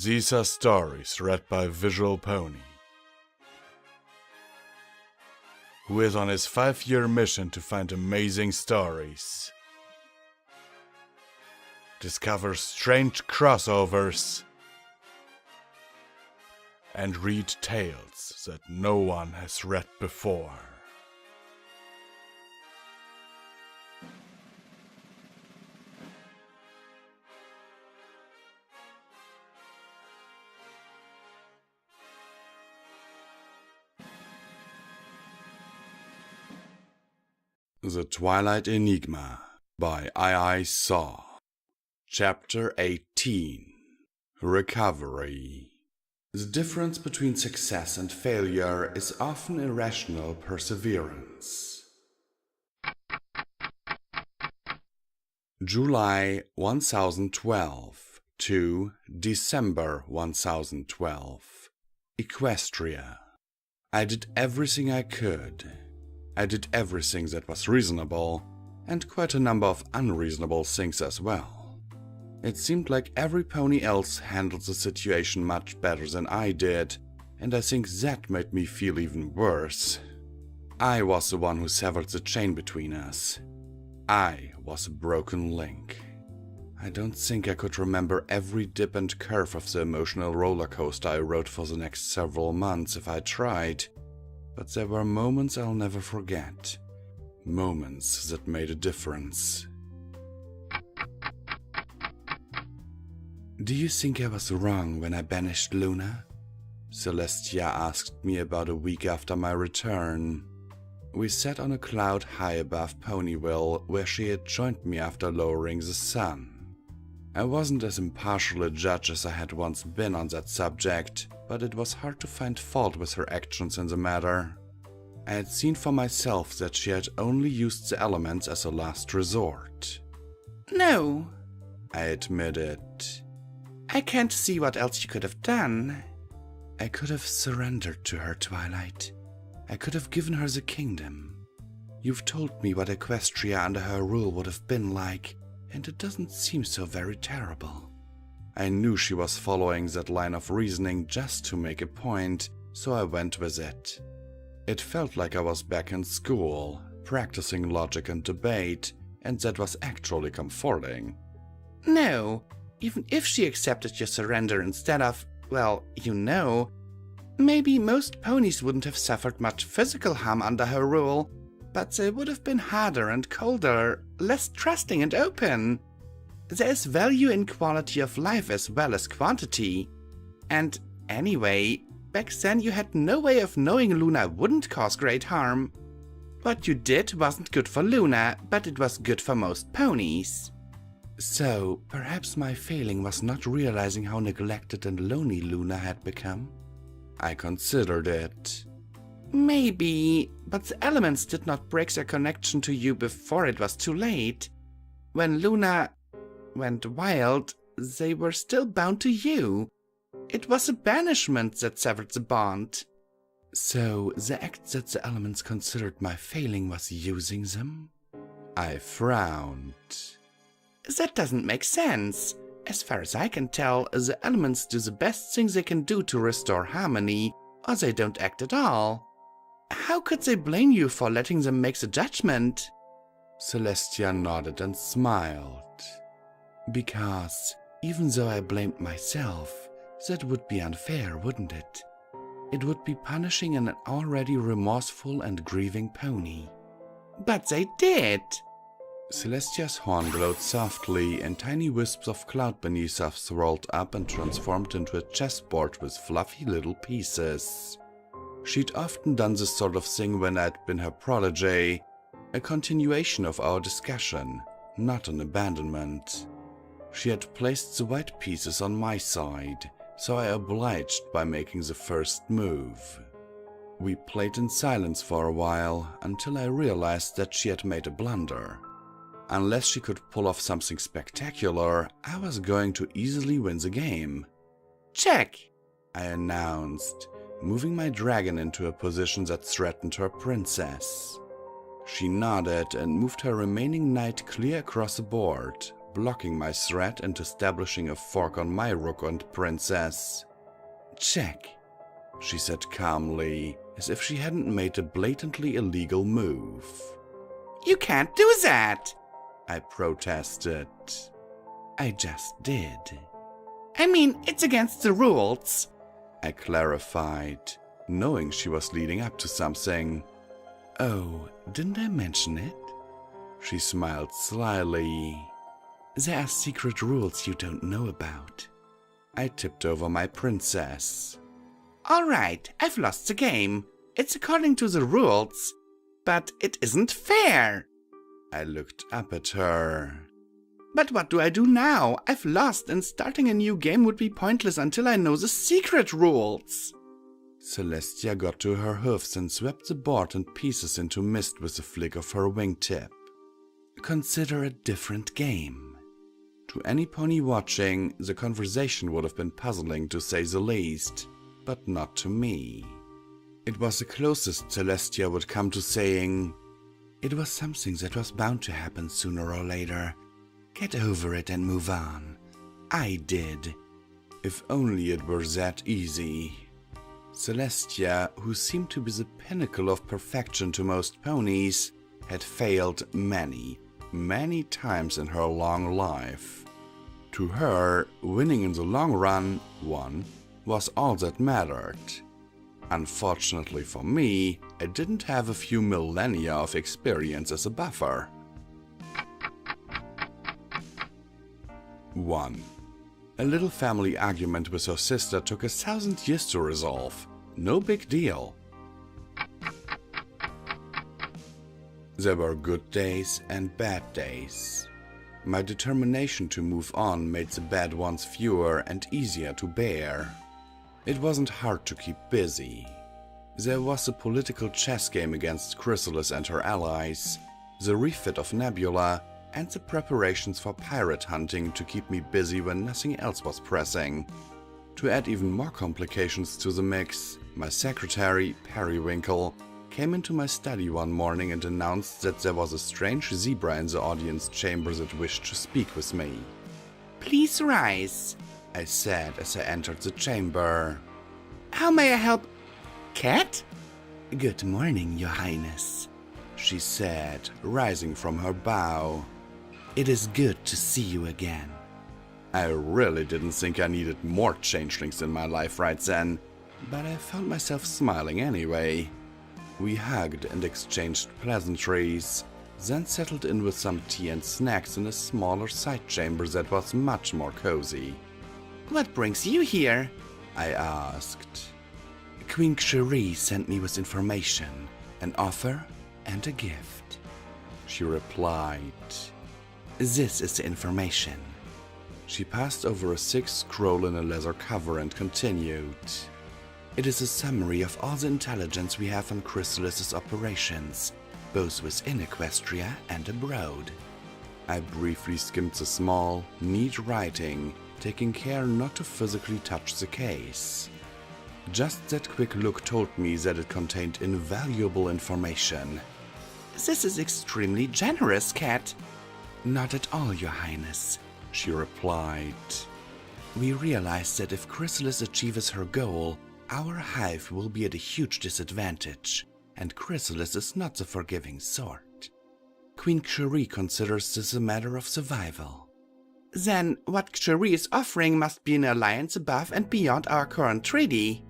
These are stories read by Visual Pony, who is on his 5-year mission to find amazing stories, discover strange crossovers, and read tales that no one has read before. The Twilight Enigma by iisaw. Chapter 18. Recovery. The difference between success and failure is often irrational perseverance. July 1012 to December 1012. Equestria. I did everything I could. I did everything that was reasonable, and quite a number of unreasonable things as well. It seemed like every pony else handled the situation much better than I did, and I think that made me feel even worse. I was the one who severed the chain between us. I was a broken link. I don't think I could remember every dip and curve of the emotional roller coaster I rode for the next several months if I tried. But there were moments I'll never forget. Moments that made a difference. Do you think I was wrong when I banished Luna? Celestia asked me about a week after my return. We sat on a cloud high above Pony&Wolf, where she had joined me after lowering the sun. I wasn't as impartial a judge as I had once been on that subject, but it was hard to find fault with her actions in the matter. I had seen for myself that she had only used the elements as a last resort. No, I admitted. I can't see what else you could have done. I could have surrendered to her, Twilight. I could have given her the kingdom. You've told me what Equestria under her rule would have been like, and it doesn't seem so very terrible. I knew she was following that line of reasoning just to make a point, so I went with it. It felt like I was back in school, practicing logic and debate, and that was actually comforting. No, even if she accepted your surrender instead of, well, maybe most ponies wouldn't have suffered much physical harm under her rule, but they would have been harder and colder, less trusting and open. There is value in quality of life as well as quantity. And anyway, back then you had no way of knowing Luna wouldn't cause great harm. What you did wasn't good for Luna, but it was good for most ponies. So, perhaps my failing was not realizing how neglected and lonely Luna had become? I considered it. Maybe, but the elements did not break their connection to you before it was too late. When Luna went wild, they were still bound to you. It was a banishment that severed the bond. So, the act that the elements considered my failing was using them? I frowned. That doesn't make sense. As far as I can tell, the elements do the best things they can do to restore harmony, or they don't act at all. How could they blame you for letting them make the judgment? Celestia nodded and smiled. Because, even though I blamed myself, that would be unfair, wouldn't it? It would be punishing an already remorseful and grieving pony. But they did! Celestia's horn glowed softly, and tiny wisps of cloud beneath us rolled up and transformed into a chessboard with fluffy little pieces. She'd often done this sort of thing when I'd been her protege, a continuation of our discussion, not an abandonment. She had placed the white pieces on my side, so I obliged by making the first move. We played in silence for a while, until I realized that she had made a blunder. Unless she could pull off something spectacular, I was going to easily win the game. Check, I announced, moving my dragon into a position that threatened her princess. She nodded and moved her remaining knight clear across the board, blocking my threat and establishing a fork on my rook and princess. "Check," she said calmly, as if she hadn't made a blatantly illegal move. "You can't do that," I protested. "I just did." "I mean, it's against the rules," I clarified, knowing she was leading up to something. "Oh, didn't I mention it?" She smiled slyly. "There are secret rules you don't know about." I tipped over my princess. "All right, I've lost the game. It's according to the rules, but it isn't fair." I looked up at her. "But what do I do now? I've lost, and starting a new game would be pointless until I know the secret rules." Celestia got to her hoofs and swept the board and pieces into mist with a flick of her wingtip. "Consider a different game." To any pony watching, the conversation would have been puzzling to say the least, but not to me. It was the closest Celestia would come to saying, "It was something that was bound to happen sooner or later. Get over it and move on. I did." If only it were that easy. Celestia, who seemed to be the pinnacle of perfection to most ponies, had failed many, many times in her long life. To her, winning in the long run, was all that mattered. Unfortunately for me, I didn't have a few millennia of experience as a buffer. 1. A little family argument with her sister took 1,000 years to resolve. No big deal. There were good days and bad days. My determination to move on made the bad ones fewer and easier to bear. It wasn't hard to keep busy. There was a political chess game against Chrysalis and her allies, the refit of Nebula, and the preparations for pirate hunting to keep me busy when nothing else was pressing. To add even more complications to the mix, my secretary, Periwinkle, came into my study one morning and announced that there was a strange zebra in the audience chamber that wished to speak with me. "Please rise," I said as I entered the chamber. "How may I help? Cat?" "Good morning, Your Highness," she said, rising from her bow. "It is good to see you again." I really didn't think I needed more changelings in my life right then, but I found myself smiling anyway. We hugged and exchanged pleasantries, then settled in with some tea and snacks in a smaller side chamber that was much more cozy. "What brings you here?" I asked. "Queen Cherie sent me with information, an offer and a gift," she replied. "This is the information." She passed over a thick scroll in a leather cover and continued. "It is a summary of all the intelligence we have on Chrysalis's operations, both within Equestria and abroad." I briefly skimmed the small, neat writing, taking care not to physically touch the case. Just that quick look told me that it contained invaluable information. "This is extremely generous, Cat." "Not at all, Your Highness," she replied. "We realize that if Chrysalis achieves her goal, our hive will be at a huge disadvantage, and Chrysalis is not the forgiving sort. Queen Cherie considers this a matter of survival." "Then what Cherie is offering must be an alliance above and beyond our current treaty."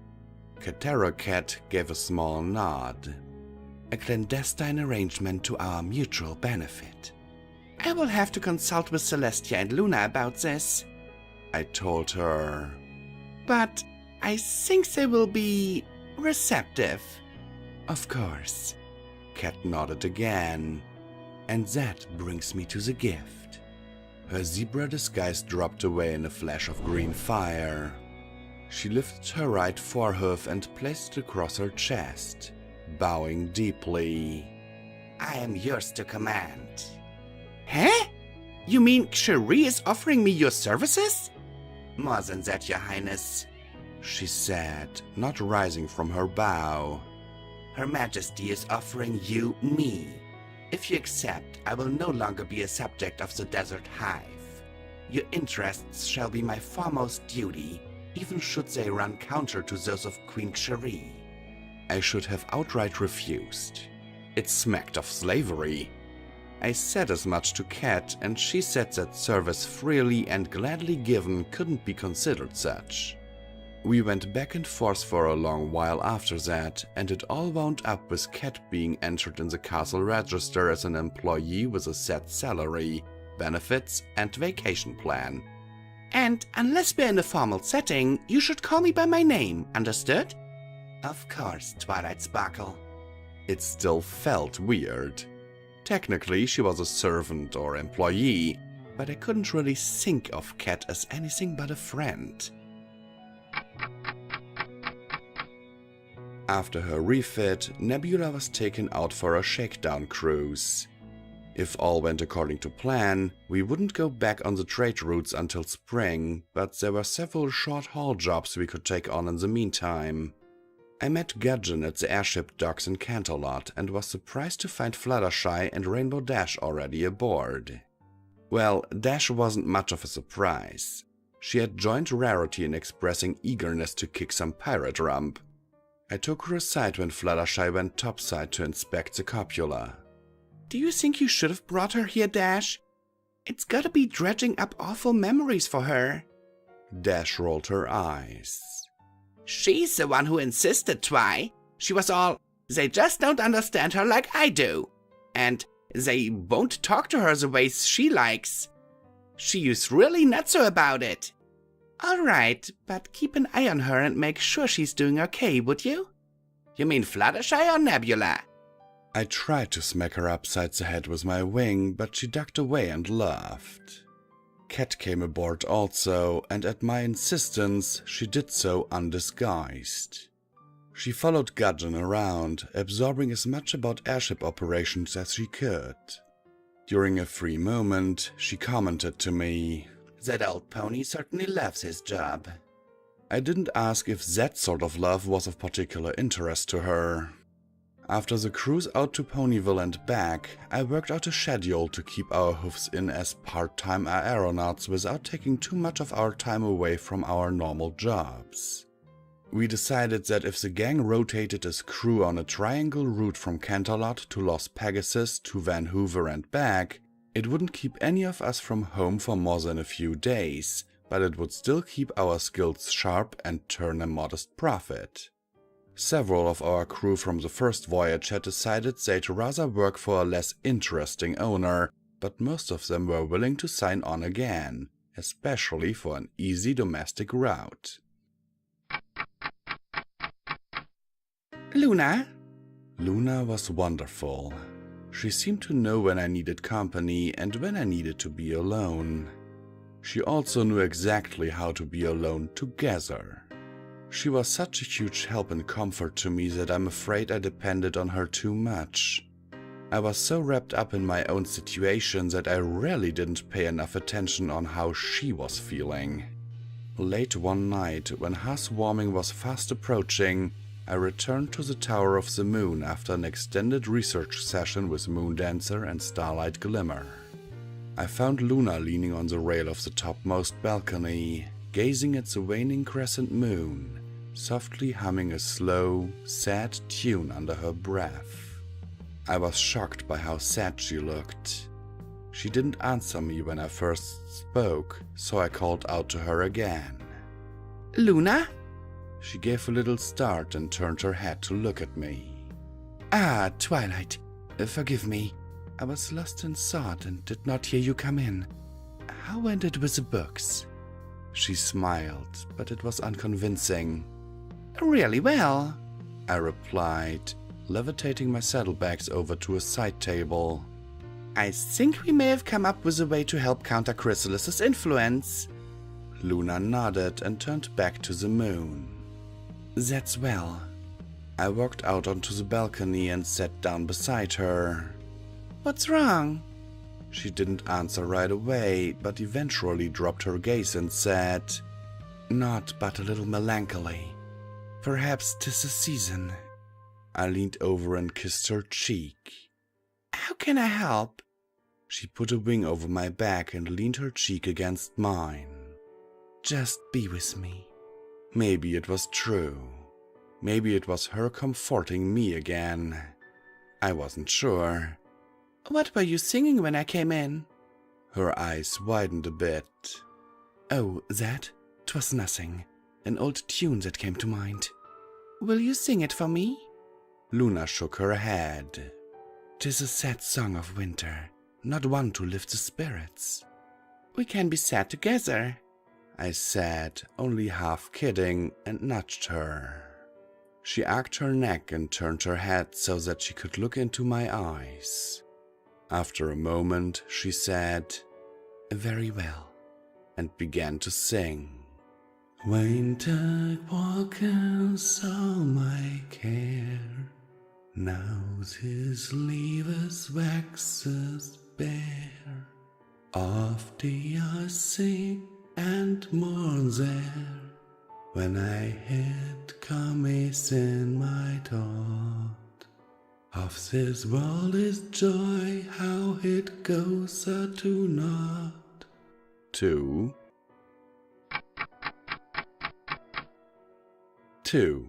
Cat gave a small nod. "A clandestine arrangement to our mutual benefit." "I will have to consult with Celestia and Luna about this," I told her. "But I think they will be receptive." "Of course." Cat nodded again. "And that brings me to the gift." Her zebra disguise dropped away in a flash of green fire. She lifted her right forehoof and placed it across her chest, bowing deeply. "I am yours to command." "Huh? You mean Cherie is offering me your services?" "More than that, Your Highness," she said, not rising from her bow. "Her Majesty is offering you me. If you accept, I will no longer be a subject of the Desert Hive." Your interests shall be my foremost duty, even should they run counter to those of Queen Cherie. I should have outright refused. It smacked of slavery. I said as much to Cat, and she said that service freely and gladly given couldn't be considered such. We went back and forth for a long while after that, and it all wound up with Cat being entered in the castle register as an employee with a set salary, benefits, and vacation plan. And unless we're in a formal setting, you should call me by my name, understood? Of course, Twilight Sparkle. It still felt weird. Technically, she was a servant or employee, but I couldn't really think of Cat as anything but a friend. After her refit, Nebula was taken out for a shakedown cruise. If all went according to plan, we wouldn't go back on the trade routes until spring, but there were several short-haul jobs we could take on in the meantime. I met Gudgeon at the airship docks in Canterlot and was surprised to find Fluttershy and Rainbow Dash already aboard. Well, Dash wasn't much of a surprise. She had joined Rarity in expressing eagerness to kick some pirate rump. I took her aside when Fluttershy went topside to inspect the copula. Do you think you should have brought her here, Dash? It's gotta be dredging up awful memories for her. Dash rolled her eyes. She's the one who insisted, Twi. She was all, they just don't understand her like I do. And they won't talk to her the way she likes. She's really nutso about it. Alright, but keep an eye on her and make sure she's doing okay, would you? You mean Fluttershy or Nebula? I tried to smack her upside the head with my wing, but she ducked away and laughed. Cat came aboard also, and at my insistence, she did so undisguised. She followed Gudgeon around, absorbing as much about airship operations as she could. During a free moment, she commented to me, "That old pony certainly loves his job." I didn't ask if that sort of love was of particular interest to her. After the cruise out to Ponyville and back, I worked out a schedule to keep our hoofs in as part-time aeronauts without taking too much of our time away from our normal jobs. We decided that if the gang rotated as crew on a triangle route from Canterlot to Los Pegasus to Van Hoover and back, it wouldn't keep any of us from home for more than a few days, but it would still keep our skills sharp and turn a modest profit. Several of our crew from the first voyage had decided they'd rather work for a less interesting owner, but most of them were willing to sign on again, especially for an easy domestic route. Luna? Luna was wonderful. She seemed to know when I needed company and when I needed to be alone. She also knew exactly how to be alone together. She was such a huge help and comfort to me that I'm afraid I depended on her too much. I was so wrapped up in my own situation that I really didn't pay enough attention on how she was feeling. Late one night, when housewarming was fast approaching, I returned to the Tower of the Moon after an extended research session with Moondancer and Starlight Glimmer. I found Luna leaning on the rail of the topmost balcony, gazing at the waning crescent moon, softly humming a slow, sad tune under her breath. I was shocked by how sad she looked. She didn't answer me when I first spoke, so I called out to her again. Luna? She gave a little start and turned her head to look at me. Ah, Twilight. Forgive me. I was lost in thought and did not hear you come in. How went it with the books? She smiled, but it was unconvincing. Really well, I replied, levitating my saddlebags over to a side table. I think we may have come up with a way to help counter Chrysalis's influence. Luna nodded and turned back to the moon. That's well. I walked out onto the balcony and sat down beside her. What's wrong? She didn't answer right away, but eventually dropped her gaze and said, "Naught but a little melancholy. Perhaps 'tis the season." I leaned over and kissed her cheek. How can I help? She put a wing over my back and leaned her cheek against mine. Just be with me. Maybe it was true. Maybe it was her comforting me again. I wasn't sure. What were you singing when I came in? Her eyes widened a bit. Oh, that? 'Twas nothing. An old tune that came to mind. Will you sing it for me? Luna shook her head. 'Tis a sad song of winter, not one to lift the spirits. We can be sad together, I said, only half kidding, and nudged her. She arched her neck and turned her head so that she could look into my eyes. After a moment, she said, Very well, and began to sing. Winter walkers all my care, now his leaves waxes bare, of the sick and mourn there, when I had come in my thought, of this world is joy, how it goes to naught. 2. 2.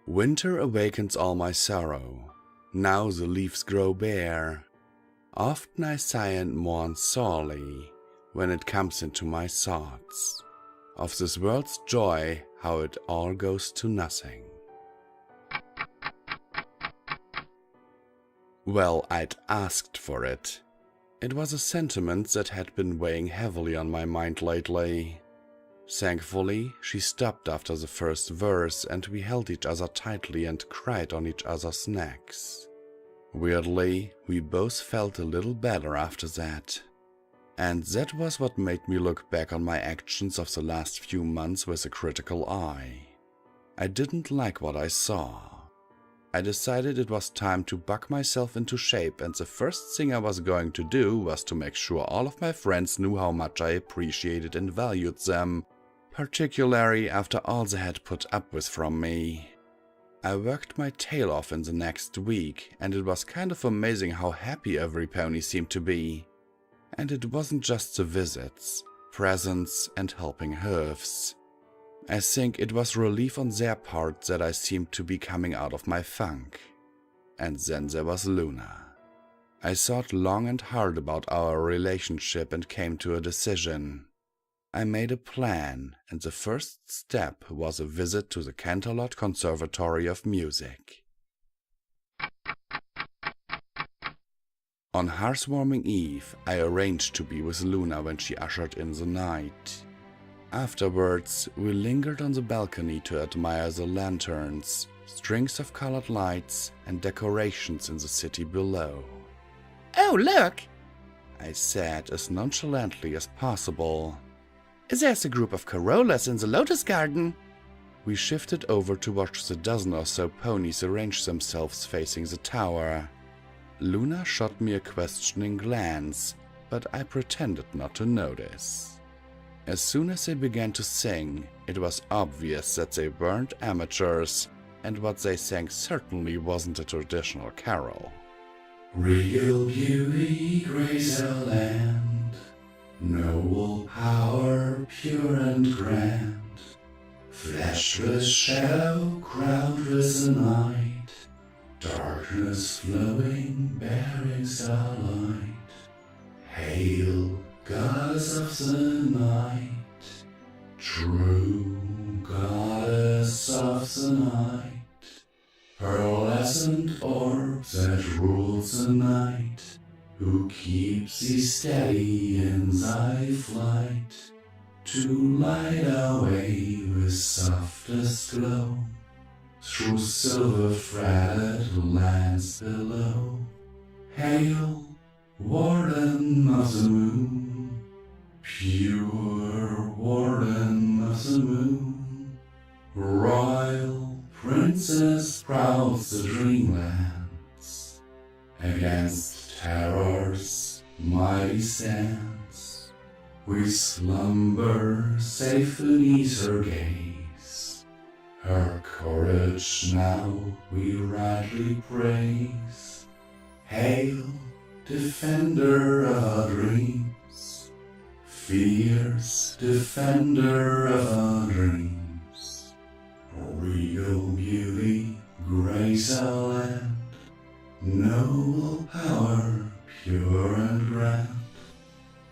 Winter awakens all my sorrow. Now the leaves grow bare. Often I sigh and mourn sorely when it comes into my thoughts of this world's joy, how it all goes to nothing. Well, I'd asked for it. It was a sentiment that had been weighing heavily on my mind lately. Thankfully, she stopped after the first verse and we held each other tightly and cried on each other's necks. Weirdly, we both felt a little better after that. And that was what made me look back on my actions of the last few months with a critical eye. I didn't like what I saw. I decided it was time to buck myself into shape, and the first thing I was going to do was to make sure all of my friends knew how much I appreciated and valued them, particularly after all they had put up with from me. I worked my tail off in the next week, and it was kind of amazing how happy every pony seemed to be. And it wasn't just the visits, presents, and helping hooves. I think it was relief on their part that I seemed to be coming out of my funk. And then there was Luna. I thought long and hard about our relationship and came to a decision. I made a plan, and the first step was a visit to the Canterlot Conservatory of Music. On Housewarming Eve, I arranged to be with Luna when she ushered in the night. Afterwards, we lingered on the balcony to admire the lanterns, strings of colored lights, and decorations in the city below. Oh, look! I said as nonchalantly as possible. There's a group of Corollas in the lotus garden. We shifted over to watch the dozen or so ponies arrange themselves facing the tower. Luna shot me a questioning glance, but I pretended not to notice. As soon as they began to sing, it was obvious that they weren't amateurs, and what they sang certainly wasn't a traditional carol. Regal beauty grace our land, noble power pure and grand, fleshless shadow crowned with the night, darkness flowing bearing starlight. Hail, goddess of the night, true goddess of the night, pearlescent orb that rules the night, who keeps thee steady in thy flight, to light our way with softest glow, through silver fretted lands below. Hail, warden of the moon, pure warden of the moon, royal princess prowls the dreamlands, against terror's mighty sands. We slumber safe beneath her gaze, her courage now we rightly praise. Hail, defender of our dreams, fierce defender of our dreams. Regal beauty, grace our land, noble power, pure and grand,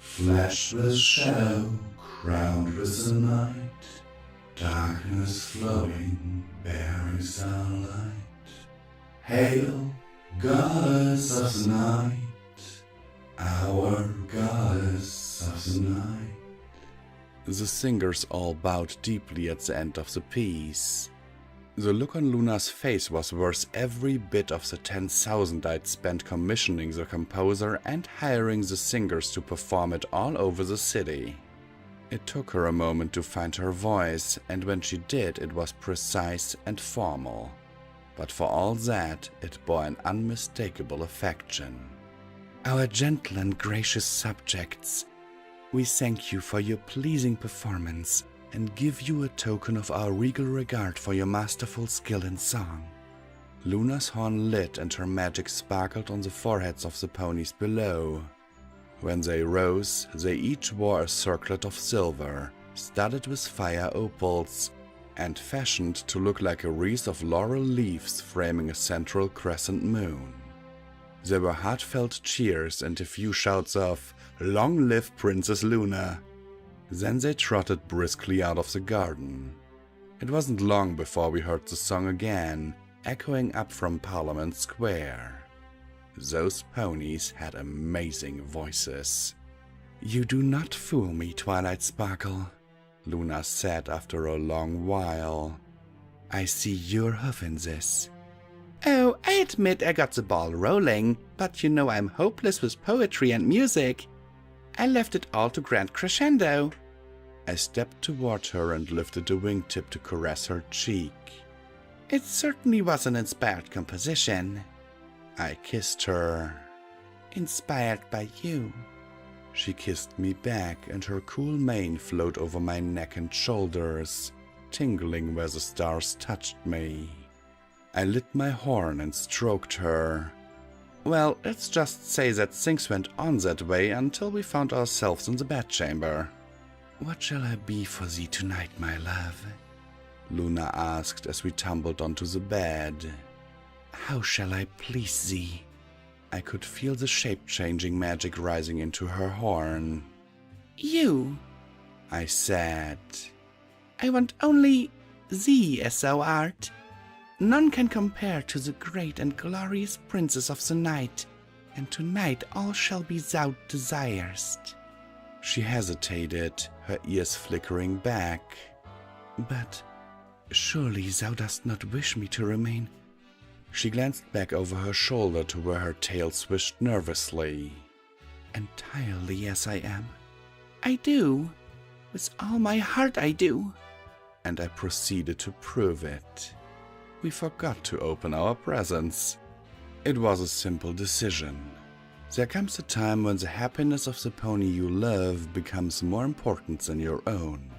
fleshless shadow, crowned with the night, darkness flowing, bearing starlight. Hail, goddess of the night, our goddess of the night. The singers all bowed deeply at the end of the piece. The look on Luna's face was worth every bit of the 10,000 I'd spent commissioning the composer and hiring the singers to perform it all over the city. It took her a moment to find her voice, and when she did, it was precise and formal. But for all that, it bore an unmistakable affection. Our gentle and gracious subjects, we thank you for your pleasing performance and give you a token of our regal regard for your masterful skill in song. Luna's horn lit and her magic sparkled on the foreheads of the ponies below. When they rose, they each wore a circlet of silver, studded with fire opals, and fashioned to look like a wreath of laurel leaves framing a central crescent moon. There were heartfelt cheers and a few shouts of, "Long live Princess Luna!" Then they trotted briskly out of the garden. It wasn't long before we heard the song again, echoing up from Parliament Square. Those ponies had amazing voices. "You do not fool me, Twilight Sparkle," Luna said after a long while. "I see your hoof in this." "Oh, I admit I got the ball rolling, but you know I'm hopeless with poetry and music. I left it all to grand crescendo." I stepped toward her and lifted a wingtip to caress her cheek. "It certainly was an inspired composition." I kissed her. "Inspired by you." She kissed me back, and her cool mane flowed over my neck and shoulders, tingling where the stars touched me. I lit my horn and stroked her. Well, let's just say that things went on that way until we found ourselves in the bedchamber. "What shall I be for thee tonight, my love?" Luna asked as we tumbled onto the bed. "How shall I please thee?" I could feel the shape-changing magic rising into her horn. "You," I said. "I want only thee as thou art. None can compare to the great and glorious princess of the night, and tonight all shall be thou desirest." She hesitated, her ears flickering back. "But surely thou dost not wish me to remain?" She glanced back over her shoulder to where her tail swished nervously. "Entirely as I am?" "I do. With all my heart I do." And I proceeded to prove it. We forgot to open our presents. It was a simple decision. There comes a time when the happiness of the pony you love becomes more important than your own.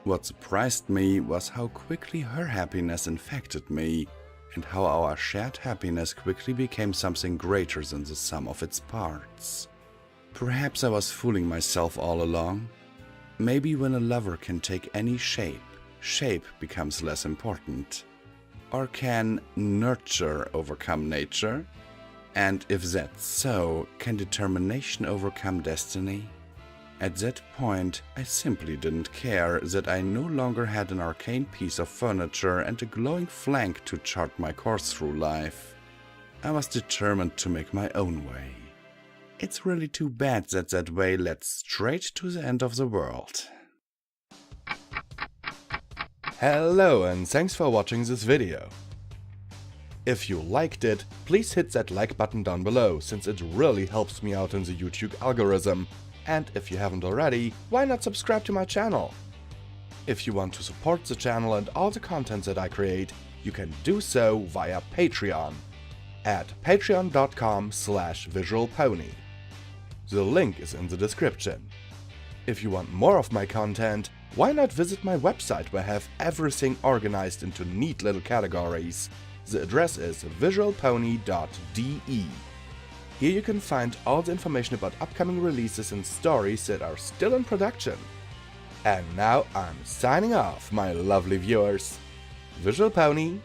What surprised me was how quickly her happiness infected me, and how our shared happiness quickly became something greater than the sum of its parts. Perhaps I was fooling myself all along. Maybe when a lover can take any shape, shape becomes less important. Or can nurture overcome nature? And if that's so, can determination overcome destiny? At that point, I simply didn't care that I no longer had an arcane piece of furniture and a glowing flank to chart my course through life. I was determined to make my own way. It's really too bad that that way led straight to the end of the world. Hello and thanks for watching this video. If you liked it, please hit that like button down below, since it really helps me out in the YouTube algorithm. And if you haven't already, why not subscribe to my channel? If you want to support the channel and all the content that I create, you can do so via Patreon at patreon.com/visualpony. The link is in the description. If you want more of my content, why not visit my website where I have everything organized into neat little categories. The address is visualpony.de. Here you can find all the information about upcoming releases and stories that are still in production. And now I'm signing off, my lovely viewers. Visual Pony